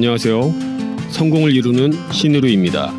안녕하세요. 성공을 이루는 신의루입니다.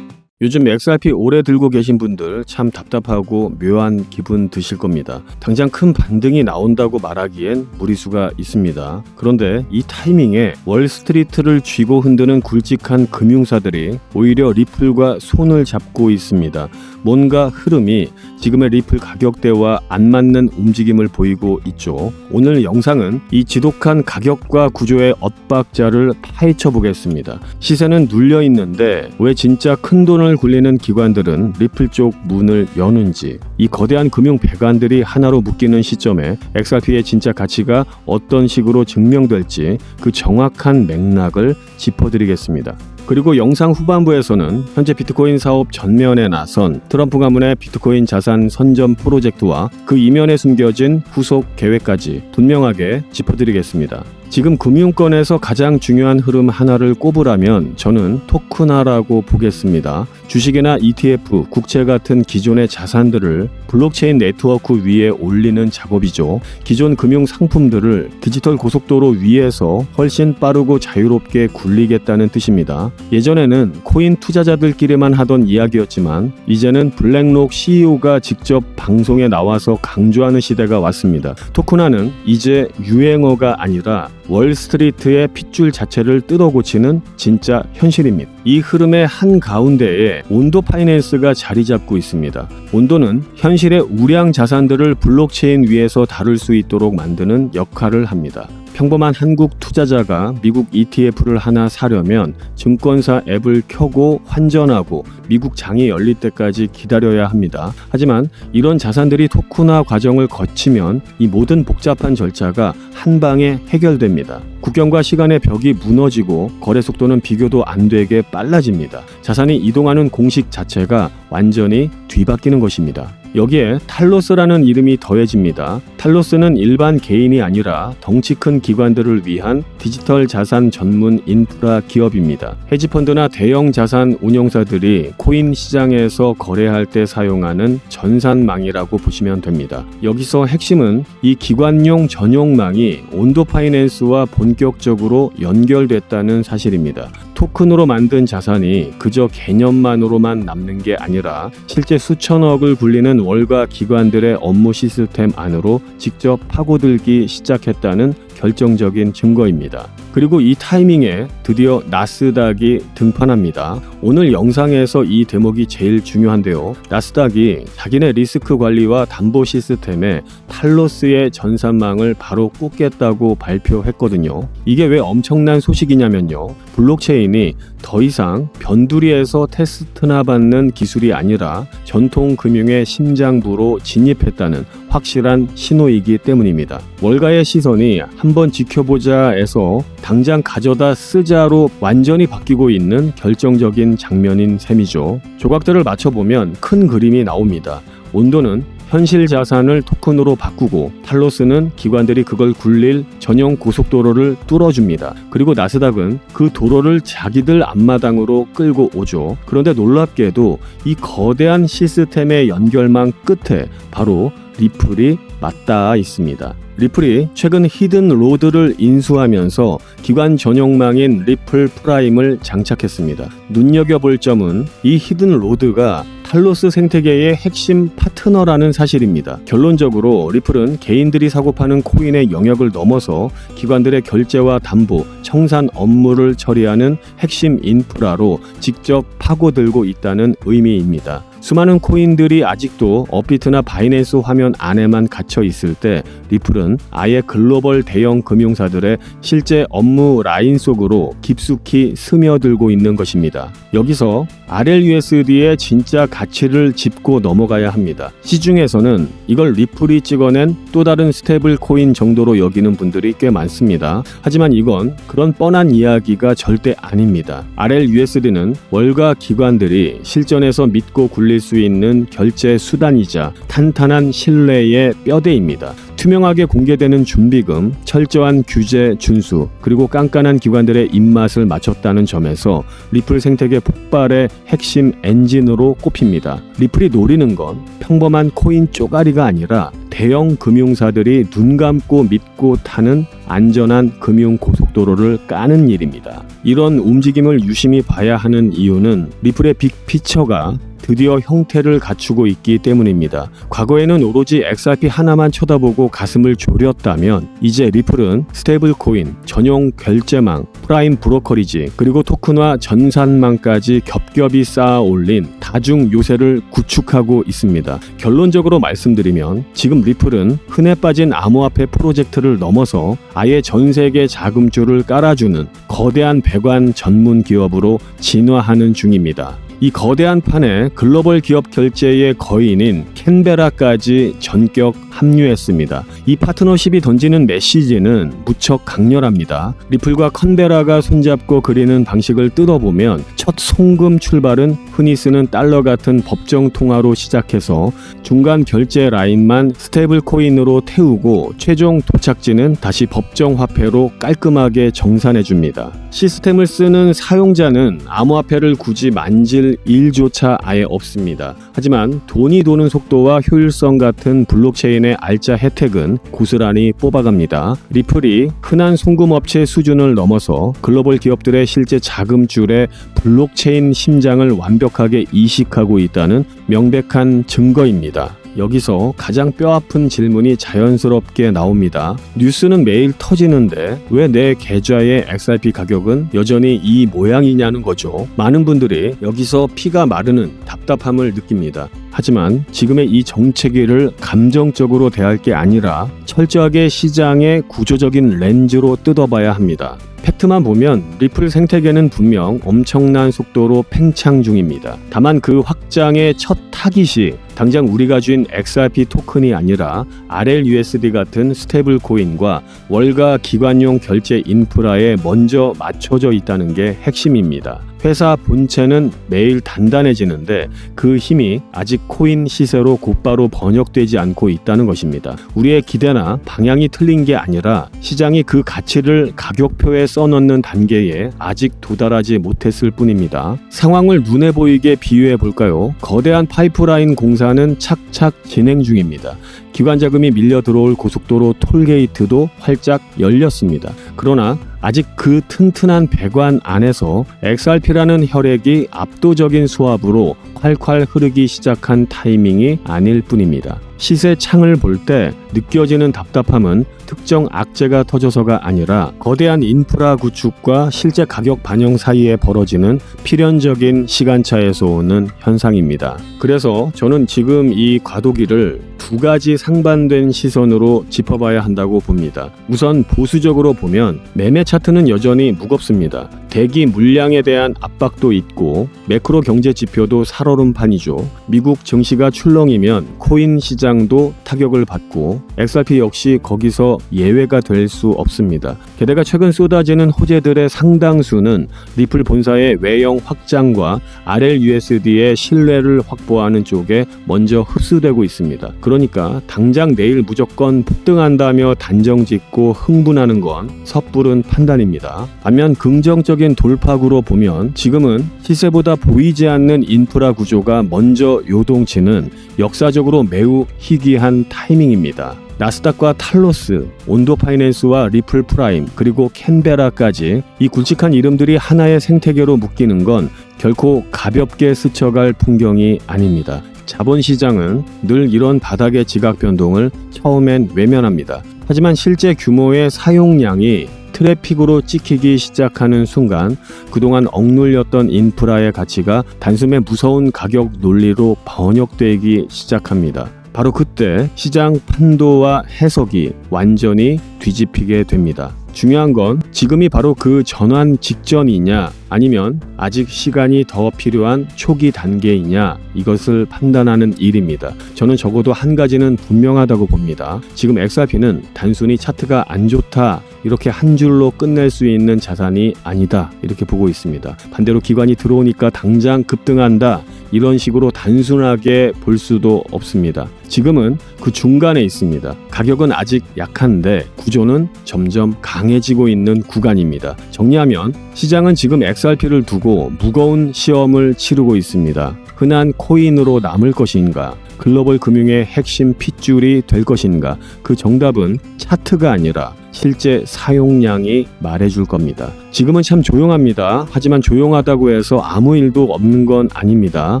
요즘 XRP 오래 들고 계신 분들 참 답답하고 묘한 기분 드실 겁니다. 당장 큰 반등이 나온다고 말하기엔 무리수가 있습니다. 그런데 이 타이밍에 월스트리트를 쥐고 흔드는 굵직한 금융사들이 오히려 리플과 손을 잡고 있습니다. 뭔가 흐름이 지금의 리플 가격대와 안 맞는 움직임을 보이고 있죠. 오늘 영상은 이 지독한 가격과 구조의 엇박자를 파헤쳐 보겠습니다. 시세는 눌려 있는데 왜 진짜 큰 돈을 굴리는 기관들은 리플 쪽 문을 여는지, 이 거대한 금융 배관들이 하나로 묶이는 시점에 XRP의 진짜 가치가 어떤 식으로 증명될지 그 정확한 맥락을 짚어드리겠습니다. 그리고 영상 후반부에서는 현재 비트코인 사업 전면에 나선 트럼프 가문의 비트코인 자산 선점 프로젝트와 그 이면에 숨겨진 후속 계획까지 분명하게 짚어드리겠습니다. 지금 금융권에서 가장 중요한 흐름 하나를 꼽으라면 저는 토큰화라고 보겠습니다. 주식이나 ETF, 국채 같은 기존의 자산들을 블록체인 네트워크 위에 올리는 작업이죠. 기존 금융 상품들을 디지털 고속도로 위에서 훨씬 빠르고 자유롭게 굴리겠다는 뜻입니다. 예전에는 코인 투자자들끼리만 하던 이야기였지만 이제는 블랙록 CEO가 직접 방송에 나와서 강조하는 시대가 왔습니다. 토큰화는 이제 유행어가 아니라 월스트리트의 핏줄 자체를 뜯어고치는 진짜 현실입니다. 이 흐름의 한가운데에 온도 파이낸스가 자리 잡고 있습니다. 온도는 현실의 우량 자산들을 블록체인 위에서 다룰 수 있도록 만드는 역할을 합니다. 평범한 한국 투자자가 미국 ETF를 하나 사려면 증권사 앱을 켜고 환전하고 미국 장이 열릴 때까지 기다려야 합니다. 하지만 이런 자산들이 토큰화 과정을 거치면 이 모든 복잡한 절차가 한 방에 해결됩니다. 국경과 시간의 벽이 무너지고 거래 속도는 비교도 안 되게 빨라집니다. 자산이 이동하는 공식 자체가 완전히 뒤바뀌는 것입니다. 여기에 탈로스라는 이름이 더해집니다. 탈로스는 일반 개인이 아니라 덩치 큰 기관들을 위한 디지털 자산 전문 인프라 기업입니다. 헤지펀드나 대형 자산 운용사들이 코인 시장에서 거래할 때 사용하는 전산망이라고 보시면 됩니다. 여기서 핵심은 이 기관용 전용망이 온도 파이낸스와 본격적으로 연결됐다는 사실입니다. 토큰으로 만든 자산이 그저 개념만으로만 남는 게 아니라 실제 수천억을 굴리는 월가 기관들의 업무 시스템 안으로 직접 파고들기 시작했다는 결정적인 증거입니다. 그리고 이 타이밍에 드디어 나스닥이 등판합니다. 오늘 영상에서 이 대목이 제일 중요한데요. 나스닥이 자기네 리스크 관리와 담보 시스템에 탈로스의 전산망을 바로 꽂겠다고 발표했거든요. 이게 왜 엄청난 소식이냐면요. 블록체인이 더 이상 변두리에서 테스트나 받는 기술이 아니라 전통 금융의 심장부로 진입했다는 확실한 신호이기 때문입니다. 월가의 시선이 한번 지켜보자에서 당장 가져다 쓰자로 완전히 바뀌고 있는 결정적인 장면인 셈이죠. 조각들을 맞춰보면 큰 그림이 나옵니다. 온도는 현실 자산을 토큰으로 바꾸고 탈로스는 기관들이 그걸 굴릴 전용 고속도로를 뚫어줍니다. 그리고 나스닥은 그 도로를 자기들 앞마당으로 끌고 오죠. 그런데 놀랍게도 이 거대한 시스템의 연결망 끝에 바로 리플이 맞닿아 있습니다. 리플이 최근 히든 로드를 인수하면서 기관 전용망인 리플 프라임을 장착했습니다. 눈여겨볼 점은 이 히든 로드가 탈로스 생태계의 핵심 파트너라는 사실입니다. 결론적으로 리플은 개인들이 사고 파는 코인의 영역을 넘어서 기관들의 결제와 담보, 청산 업무를 처리하는 핵심 인프라로 직접 파고들고 있다는 의미입니다. 수많은 코인들이 아직도 업비트나 바이낸스 화면 안에만 갇혀 있을 때 리플은 아예 글로벌 대형 금융사들의 실제 업무 라인 속으로 깊숙이 스며들고 있는 것입니다. 여기서 RLUSD의 진짜 가치를 짚고 넘어가야 합니다. 시중에서는 이걸 리플이 찍어낸 또 다른 스테이블 코인 정도로 여기는 분들이 꽤 많습니다. 하지만 이건 그런 뻔한 이야기가 절대 아닙니다. RLUSD는 월가 기관들이 실전에서 믿고 굴릴 수 있는 결제 수단이자 탄탄한 신뢰의 뼈대입니다. 투명하게 공개되는 준비금, 철저한 규제 준수, 그리고 깐깐한 기관들의 입맛을 맞췄다는 점에서 리플 생태계 폭발의 핵심 엔진으로 꼽힙니다. 리플이 노리는 건 평범한 코인 쪼가리가 아니라 대형 금융사들이 눈 감고 믿고 타는 안전한 금융 고속도로를 까는 일입니다. 이런 움직임을 유심히 봐야 하는 이유는 리플의 빅피처가 드디어 형태를 갖추고 있기 때문입니다. 과거에는 오로지 XRP 하나만 쳐다보고 가슴을 졸였다면 이제 리플은 스테이블 코인, 전용 결제망, 프라임 브로커리지, 그리고 토큰화 전산망까지 겹겹이 쌓아 올린 다중 요새를 구축하고 있습니다. 결론적으로 말씀드리면 지금 리플은 흔해 빠진 암호화폐 프로젝트를 넘어서 아예 전 세계 자금줄을 깔아주는 거대한 배관 전문 기업으로 진화하는 중입니다. 이 거대한 판에 글로벌 기업 결제의 거인인 캔베라까지 전격 합류했습니다. 이 파트너십이 던지는 메시지는 무척 강렬합니다. 리플과 캔베라가 손잡고 그리는 방식을 뜯어보면 첫 송금 출발은 흔히 쓰는 달러 같은 법정 통화로 시작해서 중간 결제 라인만 스테이블 코인으로 태우고 최종 도착지는 다시 법정 화폐로 깔끔하게 정산해줍니다. 시스템을 쓰는 사용자는 암호화폐를 굳이 만질 일조차 아예 없습니다. 하지만 돈이 도는 속도와 효율성 같은 블록체인의 알짜 혜택은 고스란히 뽑아갑니다. 리플이 흔한 송금업체 수준을 넘어서 글로벌 기업들의 실제 자금줄에 블록체인 심장을 완벽하게 이식하고 있다는 명백한 증거입니다. 여기서 가장 뼈아픈 질문이 자연스럽게 나옵니다. 뉴스는 매일 터지는데 왜 내 계좌의 XRP 가격은 여전히 이 모양이냐는 거죠. 많은 분들이 여기서 피가 마르는 답답함을 느낍니다. 하지만 지금의 이 정체기를 감정적으로 대할 게 아니라 철저하게 시장의 구조적인 렌즈로 뜯어봐야 합니다. 팩트만 보면 리플 생태계는 분명 엄청난 속도로 팽창 중입니다. 다만 그 확장의 첫 타깃이 당장 우리가 쥔 XRP 토큰이 아니라 RLUSD 같은 스테이블 코인과 월가 기관용 결제 인프라에 먼저 맞춰져 있다는 게 핵심입니다. 회사 본체는 매일 단단해지는데 그 힘이 아직 코인 시세로 곧바로 번역되지 않고 있다는 것입니다. 우리의 기대나 방향이 틀린 게 아니라 시장이 그 가치를 가격표에 써넣는 단계에 아직 도달하지 못했을 뿐입니다. 상황을 눈에 보이게 비유해 볼까요? 거대한 파이프라인 공사는 착착 진행 중입니다. 기관 자금이 밀려 들어올 고속도로 톨게이트도 활짝 열렸습니다. 그러나 아직 그 튼튼한 배관 안에서 XRP라는 혈액이 압도적인 수압으로 콸콸 흐르기 시작한 타이밍이 아닐 뿐입니다. 시세 창을 볼 때 느껴지는 답답함은 특정 악재가 터져서가 아니라 거대한 인프라 구축과 실제 가격 반영 사이에 벌어지는 필연적인 시간차에서 오는 현상입니다. 그래서 저는 지금 이 과도기를 두 가지 상반된 시선으로 짚어봐야 한다고 봅니다. 우선 보수적으로 보면 매매 차트는 여전히 무겁습니다. 대기 물량에 대한 압박도 있고 매크로 경제 지표도 살얼음판이죠. 미국 증시가 출렁이면 코인 시장도 타격을 받고 XRP 역시 거기서 예외가 될 수 없습니다. 게다가 최근 쏟아지는 호재들의 상당수는 리플 본사의 외형 확장과 RLUSD의 신뢰를 확보하는 쪽에 먼저 흡수되고 있습니다. 그러니까 당장 내일 무조건 폭등한다며 단정짓고 흥분하는 건 섣부른 판단입니다. 반면 긍정적인 돌파구로 보면 지금은 시세보다 보이지 않는 인프라 구조가 먼저 요동치는 역사적으로 매우 희귀한 타이밍입니다. 나스닥과 탈로스, 온도파이낸스와 리플 프라임, 그리고 캔베라까지 이 굵직한 이름들이 하나의 생태계로 묶이는 건 결코 가볍게 스쳐갈 풍경이 아닙니다. 자본시장은 늘 이런 바닥의 지각 변동을 처음엔 외면합니다. 하지만 실제 규모의 사용량이 트래픽으로 찍히기 시작하는 순간 그동안 억눌렸던 인프라의 가치가 단숨에 무서운 가격 논리로 번역되기 시작합니다. 바로 그때 시장 판도와 해석이 완전히 뒤집히게 됩니다. 중요한 건 지금이 바로 그 전환 직전이냐 아니면 아직 시간이 더 필요한 초기 단계이냐, 이것을 판단하는 일입니다. 저는 적어도 한 가지는 분명하다고 봅니다. 지금 XRP는 단순히 차트가 안 좋다 이렇게 한 줄로 끝낼 수 있는 자산이 아니다 이렇게 보고 있습니다. 반대로 기관이 들어오니까 당장 급등한다 이런 식으로 단순하게 볼 수도 없습니다. 지금은 그 중간에 있습니다. 가격은 아직 약한데 구조는 점점 강해지고 있는 구간입니다. 정리하면 시장은 지금 XRP를 두고 무거운 시험을 치르고 있습니다. 흔한 코인으로 남을 것인가? 글로벌 금융의 핵심 핏줄이 될 것인가? 그 정답은 차트가 아니라 실제 사용량이 말해줄 겁니다. 지금은 참 조용합니다. 하지만 조용하다고 해서 아무 일도 없는 건 아닙니다.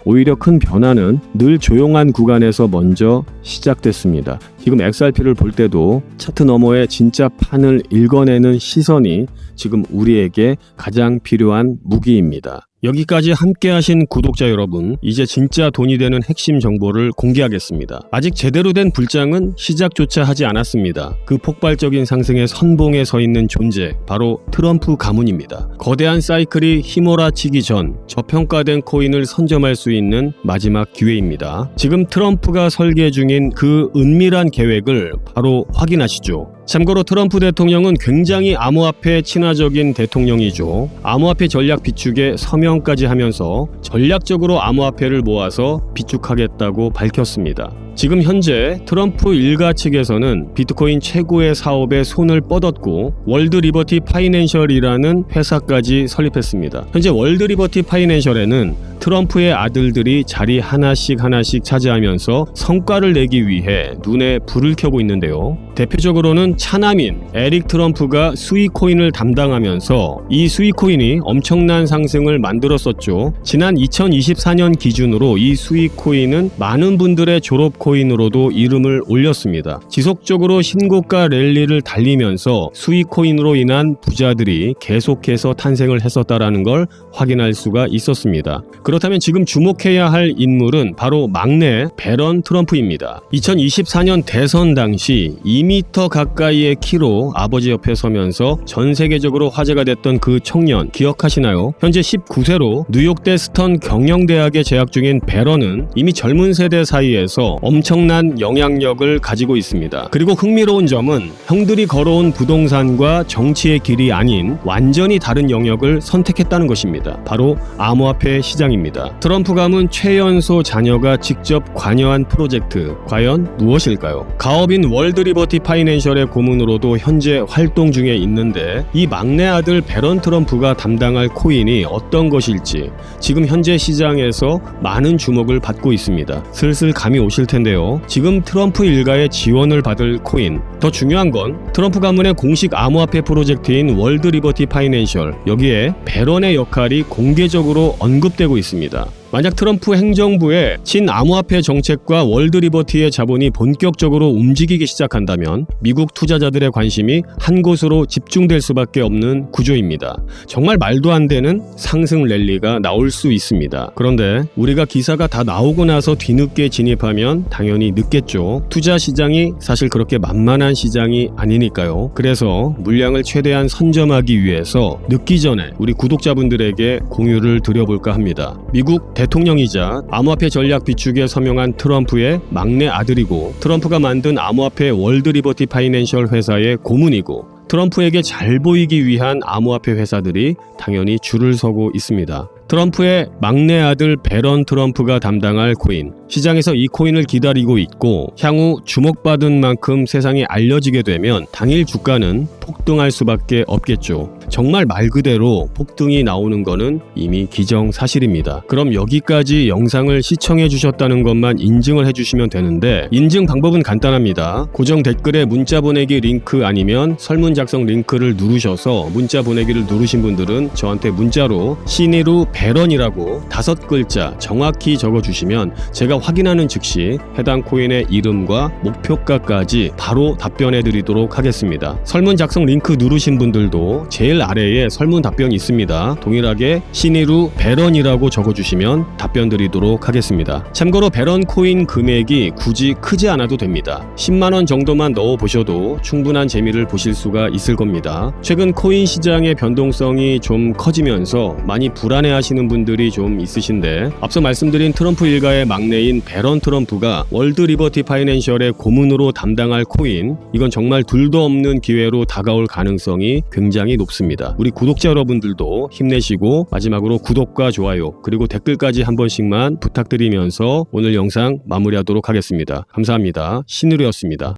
오히려 큰 변화는 늘 조용한 구간에서 먼저 시작됐습니다. 지금 XRP를 볼 때도 차트 너머의 진짜 판을 읽어내는 시선이 지금 우리에게 가장 필요한 무기입니다. 여기까지 함께 하신 구독자 여러분, 이제 진짜 돈이 되는 핵심 정보를 공개하겠습니다. 아직 제대로 된 불장은 시작조차 하지 않았습니다. 그 폭발적인 상승의 선봉에 서 있는 존재, 바로 트럼프 가문입니다. 거대한 사이클이 휘몰아치기 전 저평가된 코인을 선점할 수 있는 마지막 기회입니다. 지금 트럼프가 설계 중인 그 은밀한 계획을 바로 확인하시죠. 참고로 트럼프 대통령은 굉장히 암호화폐 친화적인 대통령이죠. 암호화폐 전략 비축에 서명까지 하면서 전략적으로 암호화폐를 모아서 비축하겠다고 밝혔습니다. 지금 현재 트럼프 일가 측에서는 비트코인 최고의 사업에 손을 뻗었고 월드 리버티 파이낸셜이라는 회사까지 설립했습니다. 현재 월드 리버티 파이낸셜에는 트럼프의 아들들이 자리 하나씩 차지하면서 성과를 내기 위해 눈에 불을 켜고 있는데요. 대표적으로는 차남인 에릭 트럼프가 스위코인을 담당하면서 이 스위코인이 엄청난 상승을 만들었었죠. 지난 2024년 기준으로 이 스위코인은 많은 분들의 졸업 코인으로도 이름을 올렸습니다. 지속적으로 신고가 랠리를 달리면서 스위코인으로 인한 부자들이 계속해서 탄생을 했었다라는 걸 확인할 수가 있었습니다. 그렇다면 지금 주목해야 할 인물은 바로 막내 배런 트럼프입니다. 2024년 대선 당시 2m 가까이의 키로 아버지 옆에 서면서 전 세계적으로 화제가 됐던 그 청년 기억하시나요? 현재 19세로 뉴욕대 스턴 경영대학에 재학 중인 배런은 이미 젊은 세대 사이에서 엄청난 영향력을 가지고 있습니다. 그리고 흥미로운 점은 형들이 걸어온 부동산과 정치의 길이 아닌 완전히 다른 영역을 선택했다는 것입니다. 바로 암호화폐 시장입니다. 트럼프 가문 최연소 자녀가 직접 관여한 프로젝트, 과연 무엇일까요? 가업인 월드 리버티 파이낸셜의 고문으로도 현재 활동 중에 있는데 이 막내 아들 배런 트럼프가 담당할 코인이 어떤 것일지 지금 현재 시장에서 많은 주목을 받고 있습니다. 슬슬 감이 오실 텐데요. 지금 트럼프 일가의 지원을 받을 코인, 더 중요한 건 트럼프 가문의 공식 암호화폐 프로젝트인 월드 리버티 파이낸셜, 여기에 배런의 역할이 공개적으로 언급되고 있습니다. 만약 트럼프 행정부의 친암호화폐 정책과 월드 리버티의 자본이 본격적으로 움직이기 시작한다면 미국 투자자들의 관심이 한 곳으로 집중될 수밖에 없는 구조입니다. 정말 말도 안 되는 상승 랠리가 나올 수 있습니다. 그런데 우리가 기사가 다 나오고 나서 뒤늦게 진입하면 당연히 늦겠죠. 투자 시장이 사실 그렇게 만만한 시장이 아니니까요. 그래서 물량을 최대한 선점하기 위해서 늦기 전에 우리 구독자분들에게 공유를 드려볼까 합니다. 미국 대통령이자 암호화폐 전략 비축에 서명한 트럼프의 막내 아들이고 트럼프가 만든 암호화폐 월드 리버티 파이낸셜 회사의 고문이고 트럼프에게 잘 보이기 위한 암호화폐 회사들이 당연히 줄을 서고 있습니다. 트럼프의 막내 아들 배런 트럼프가 담당할 코인, 시장에서 이 코인을 기다리고 있고 향후 주목받은 만큼 세상에 알려지게 되면 당일 주가는 폭등할 수밖에 없겠죠. 정말 말 그대로 폭등이 나오는 거는 이미 기정사실입니다. 그럼 여기까지 영상을 시청해 주셨다는 것만 인증을 해주시면 되는데 인증 방법은 간단합니다. 고정 댓글에 문자 보내기 링크 아니면 설문 작성 링크를 누르셔서 문자 보내기를 누르신 분들은 저한테 문자로 신의루 배런이라고 5글자 정확히 적어주시면 제가 확인하는 즉시 해당 코인의 이름과 목표가까지 바로 답변해 드리도록 하겠습니다. 설문 작성 링크 누르신 분들도 제일 아래에 설문 답변이 있습니다. 동일하게 신의루 배런이라고 적어주시면 답변 드리도록 하겠습니다. 참고로 배런 코인 금액이 굳이 크지 않아도 됩니다. 10만원 정도만 넣어 보셔도 충분한 재미를 보실 수가 있을 겁니다. 최근 코인 시장의 변동성이 좀 커지면서 많이 불안해하시는 분들이 좀 있으신데, 앞서 말씀드린 트럼프 일가의 막내인 배런 트럼프가 월드 리버티 파이낸셜의 고문으로 담당할 코인, 이건 정말 둘도 없는 기회로 다가올 가능성이 굉장히 높습니다. 우리 구독자 여러분들도 힘내시고 마지막으로 구독과 좋아요 그리고 댓글까지 한 번씩만 부탁드리면서 오늘 영상 마무리하도록 하겠습니다. 감사합니다. 신의루였습니다.